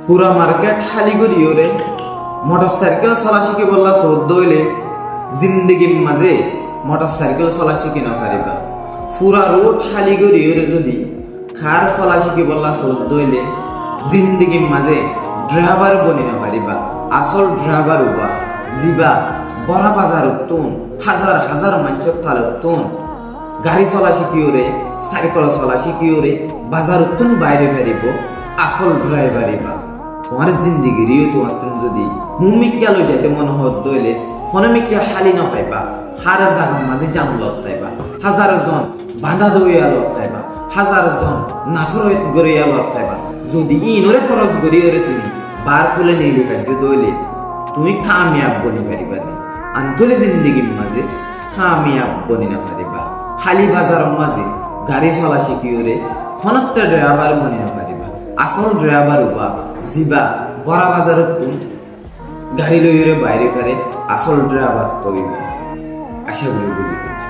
পুরা মার্কেট খালি করিও রে মোটরসাইকেল চলা শিখি বললা চৌদ্দ হইলে জিন্দগির মাঝে মোটরসাইকেল চলা শিখি না পারিবা। পুরা রোড খালি করিও রে যদি খার চলা শিখি বললা চৌদ্দ হইলে জিন্দগির মাঝে ড্রাইভার বনি না পারিবা। আসল ড্রাইভার হবা জিবা বড় বাজার উত্তন হাজার হাজার মানুষের তাল উত্তন গাড়ি চলা শিখিও রে সাইকেল চলা শিখিও রে বাজার উত্তন বাইরে ফেরিব আসল ড্রাইভার হবা। তোমার জিন্দিগিরিও তোমার তুমি যদি মুমিকা লই যাইতে মনে হত দইলে হনমিকা হালি না পাইবা। হার জাগার মাঝে জাম লত পাইবা, হাজার জন বাঁধা দইয়া লত পাইবা, হাজার জন নাফরত গড়িয়া লত পাইবা। যদি ইনরে খরচ গড়িয়ে তুমি বার খুলে নিলে কার্য দইলে তুমি কামিয়াব বনি পারিবা নি। আন্তলে জিন্দিগির মাঝে কামিয়াব বনি না পারিবা। খালি বাজার মাঝে গাড়ি চলা শিখিওরে হনত্তে ড্রাইভার বনি না পারিবা। আসল ড্রাইভার হবা জিবা বড় বাজারত তুমি গাড়ি লইরে বাইরে ফেরে আসল ড্রাইভার তৈরি। আশা করি বুঝি পেরেছি।